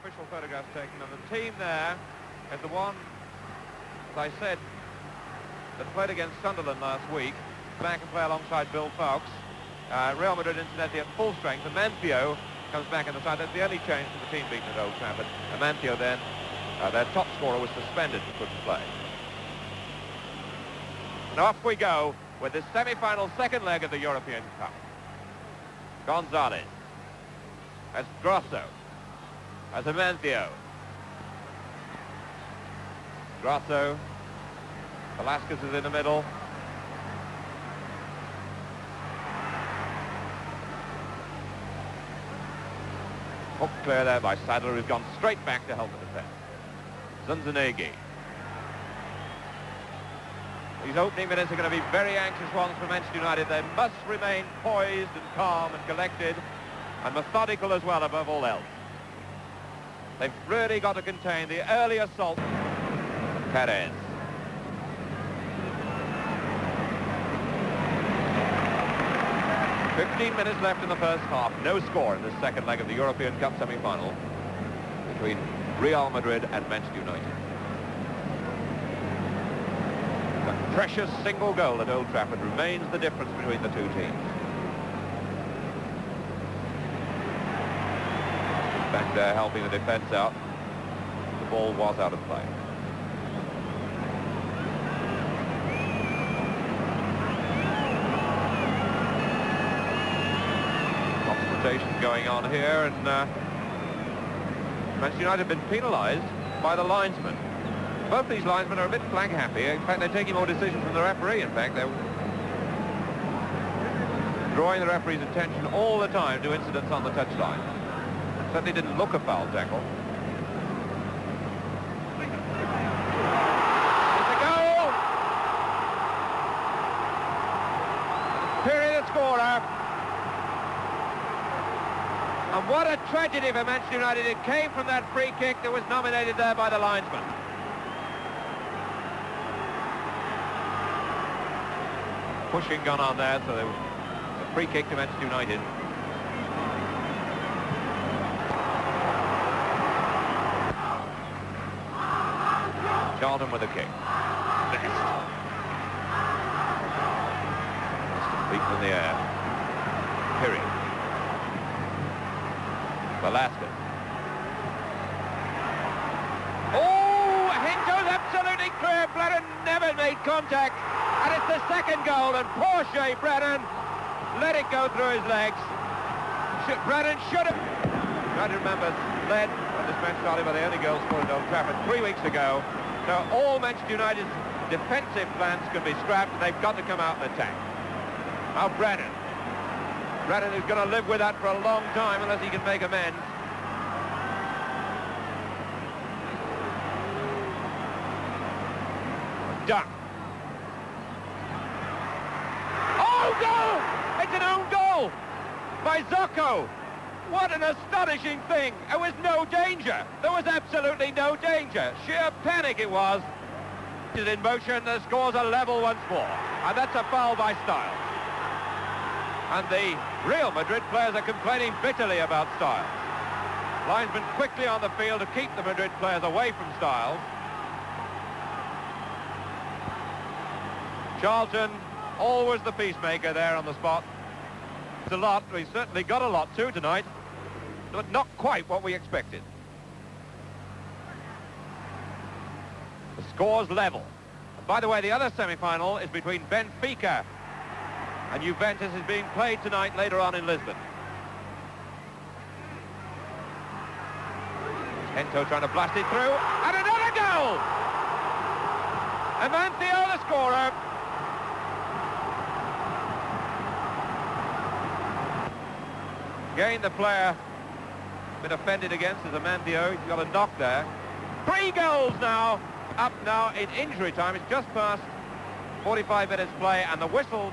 Official photographs taken, and the team there is the one, as I said, that played against Sunderland last week. Back and play alongside Bill Fawkes. Real Madrid incidentally at full strength. Manchter comes back in the side. That's the only change to the team beaten at Old Trafford. Manchter then, their top scorer, was suspended and couldn't play. And off we go with the semi-final second leg of the European Cup. Gonzalez as Grosso, as Manchter. Grosso, Velasquez is in the middle. Hook clear there by Sadler, who's gone straight back to help the defence. Zunzunegi. These opening minutes are going to be very anxious ones for Manchester United. They must remain poised and calm and collected and methodical as well, above all else. They've really got to contain the early assault. Perez. "15 minutes left in the first half. No score in this second leg of the European Cup semi-final between Real Madrid and Manchester United. The precious single goal at Old Trafford remains the difference between the two teams. Back there helping the defence out. The ball was out of play. Going on here, and Manchester United have been penalised by the linesman. Both these linesmen are a bit flag happy. In fact, they're taking more decision from the referee. In fact, they're drawing the referee's attention all the time to incidents on the touchline. Certainly didn't look a foul tackle. It's a goal! Period scorer. And what a tragedy for Manchester United. It came from that free kick that was nominated there by the linesman. Pushing gone on there, so there was a free kick to Manchester United. Charlton with a kick. Next. Beaten in the air. Period. Velasquez. Oh, Hinto's absolutely clear. Brennan never made contact. And it's the second goal, and poor Shea Brennan let it go through his legs. Brennan should have... Try to remember, led when this match started by the only goal scored at Old Trafford 3 weeks ago. So all Manchester United's defensive plans can be scrapped, and they've got to come out and attack. Now Brennan. Brennan is going to live with that for a long time unless he can make amends. Duck. Oh, goal! It's an own goal by Zocco. What an astonishing thing. There was no danger. There was absolutely no danger. Sheer panic it was. It's in motion. The scores are level once more. And that's a foul by Styles. And the Real Madrid players are complaining bitterly about Styles. Linesman quickly on the field to keep the Madrid players away from Styles. Charlton, always the peacemaker there on the spot. It's a lot. We certainly got a lot too tonight, but not quite what we expected. The score's level. And by the way, the other semi-final is between Benfica and Juventus is being played tonight later on in Lisbon. Hento trying to blast it through, and another goal! Manchter, the scorer. Again, the player been offended against is Manchter. He's got a knock there. 3 goals now, up now in injury time. It's just past 45 minutes play, and the whistle's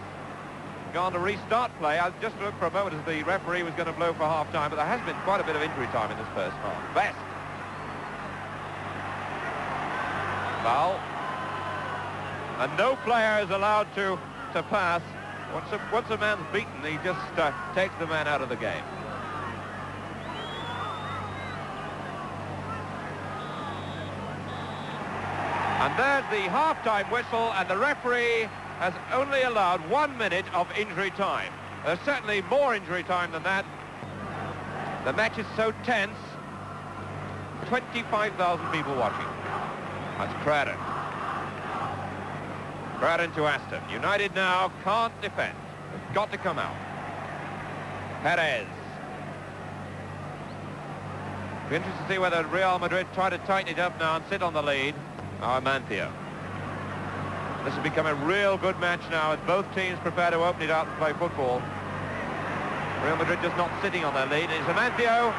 gone to restart play. I just looked for a moment as the referee was going to blow for half-time, but there has been quite a bit of injury time in this first half. Best. Foul. And no player is allowed to pass. Once a man's beaten, he just takes the man out of the game. And there's the half-time whistle, and the referee has only allowed 1 minute of injury time. There's certainly more injury time than that. The match is so tense. 25,000 people watching. That's Craddock. Craddock to Aston. United now can't defend. They've got to come out. Perez. Be interested to see whether Real Madrid try to tighten it up now and sit on the lead. Manchter. This has become a real good match now as both teams prepare to open it out and play football. Real Madrid just not sitting on their lead. It's Manchter.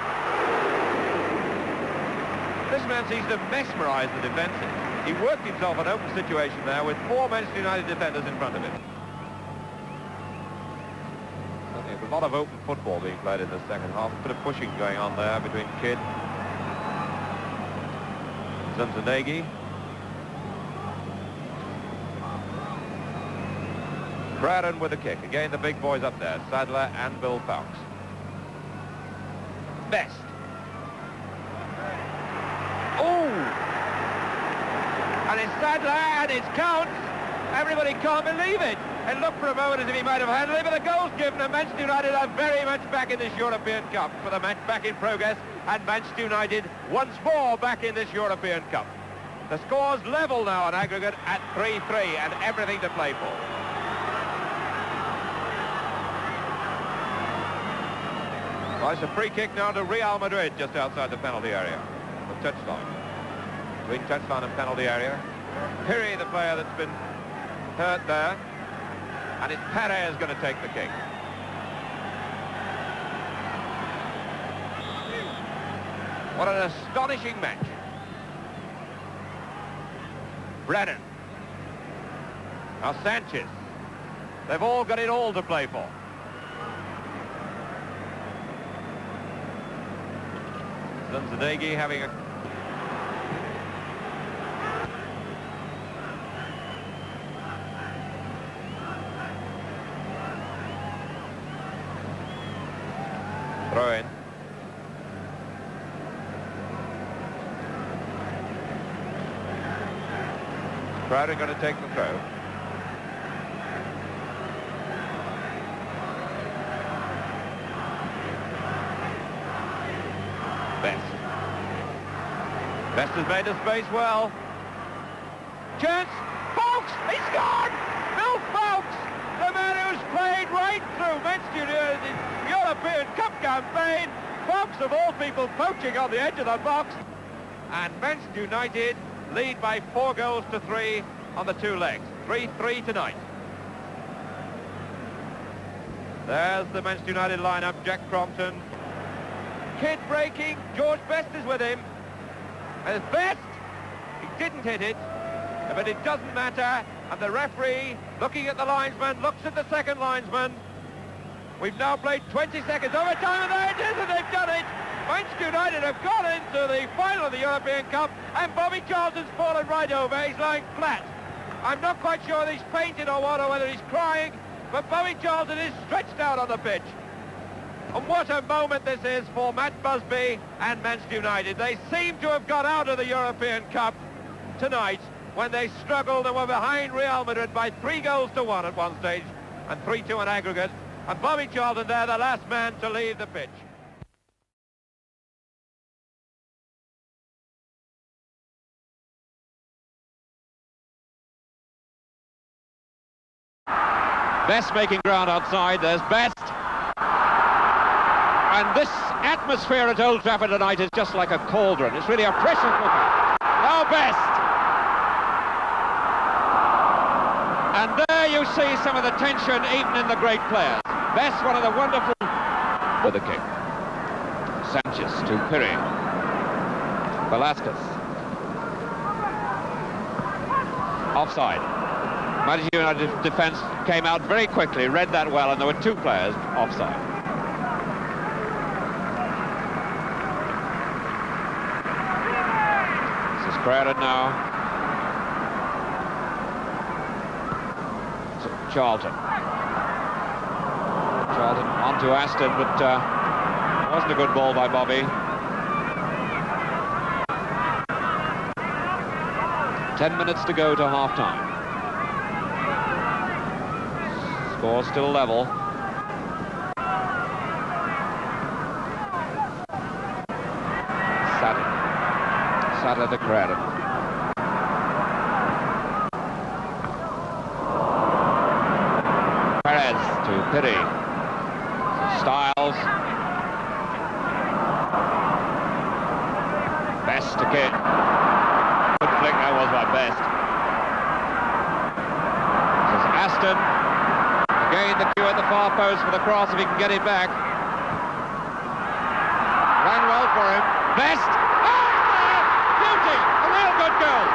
This man seems to mesmerise the defences. He worked himself an open situation there with 4 Manchester United defenders in front of him. There's a lot of open football being played in the second half. A bit of pushing going on there between Kidd and Zanegi. Braden with a kick. Again, the big boys up there. Sadler and Bill Fowkes. Best. Oh! And it's Sadler, and it's Counts. Everybody can't believe it. It looked for a moment as if he might have handled it, but the goal's given, and Manchester United are very much back in this European Cup for the match back in progress, and Manchester United once more back in this European Cup. The score's level now on aggregate at 3-3, and everything to play for. Well, it's a free kick now to Real Madrid just outside the penalty area. The touchline. Between touchline and penalty area. Piri, the player that's been hurt there. And it's Perez going to take the kick. What an astonishing match. Brennan. Now Sanchez. They've all got it all to play for. Zanegi having a... throw in. Crowder going to take the throw. Best has made the space well. Chance. Fowkes! He's gone! Bill Fowkes! The man who's played right through Manchester United's European Cup campaign. Fowkes, of all people, poaching on the edge of the box. And Manchester United lead by 4-3 on the two legs. 3-3 tonight. There's the Manchester United lineup. Jack Crompton. Kidd breaking. George Best is with him. And it's Best. He didn't hit it, but it doesn't matter. And the referee, looking at the linesman, looks at the second linesman. We've now played 20 seconds overtime, and there it is, and they've done it. Manchester United have gone into the final of the European Cup, and Bobby Charlton's fallen right over. He's lying flat. I'm not quite sure whether he's fainted or what, or whether he's crying, but Bobby Charlton is stretched out on the pitch. And what a moment this is for Matt Busby and Manchester United. They seem to have got out of the European Cup tonight when they struggled and were behind Real Madrid by 3-1 at one stage and 3-2 in aggregate. And Bobby Charlton there, the last man to leave the pitch. Best making ground outside. There's Best. And this atmosphere at Old Trafford tonight is just like a cauldron. It's really a pressure cooker. Now Best. And there you see some of the tension even in the great players. Best, one of the wonderful... with a kick. Sanchez to Piri. Velasquez. Offside. Manchester United defence came out very quickly, read that well, and there were two players offside. This is crowded now. So Charlton. Charlton onto Aston, but it wasn't a good ball by Bobby. 10 minutes to go to half-time. Score still level. Sat the credit. Perez to Piri. Styles. Best to Kidd. Good flick, that was by Best. This is Aston. Again the cue at the far post for the cross if he can get it back. Ran well for him. Best! Beauty! A real good goal!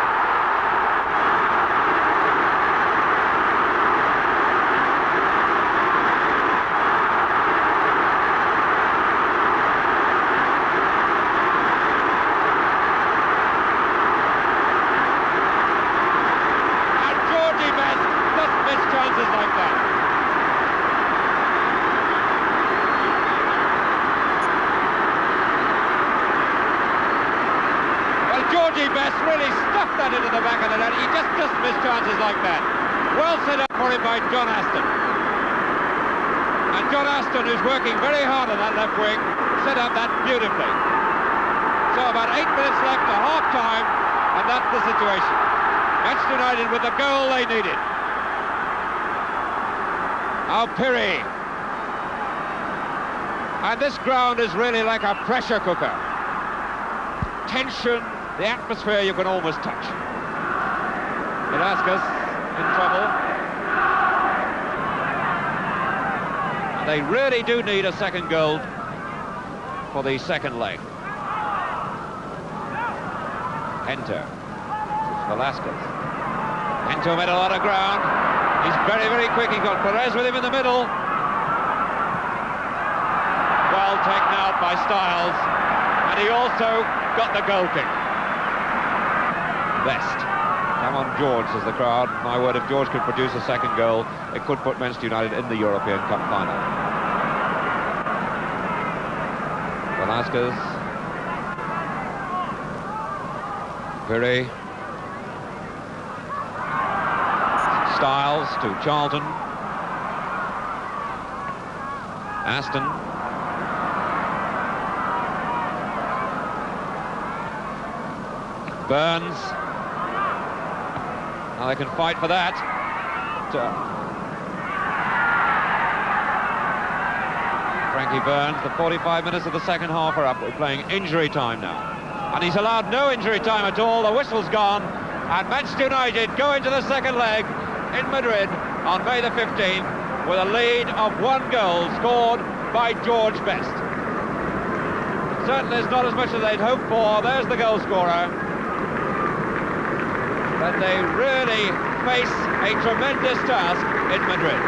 And Georgie Best doesn't miss chances like that. Georgie Best really stuffed that into the back of the net. He just doesn't miss chances like that. Well set up for him by John Aston. And John Aston, who's working very hard on that left wing, set up that beautifully. So about 8 minutes left to half-time, and that's the situation. Manchester United with the goal they needed. Now Piri. And this ground is really like a pressure cooker. Tension. The atmosphere you can almost touch. Velasquez in trouble. And they really do need a second goal for the second leg. Manchter. Velasquez. Manchter made a lot of ground. He's very, very quick. He's got Perez with him in the middle. Well taken out by Styles. And he also got the goal kick. Best. Come on, George, says the crowd. My word, if George could produce a second goal, it could put Manchester United in the European Cup final. Velasquez. Piri. Styles to Charlton. Aston. Burns. Now they can fight for that. Frankie Burns, the 45 minutes of the second half are up. We're playing injury time now. And he's allowed no injury time at all. The whistle's gone. And Manchester United go into the second leg in Madrid on May the 15th with a lead of 1 goal scored by George Best. Certainly it's not as much as they'd hoped for. There's the goal scorer. But they really face a tremendous task in Madrid.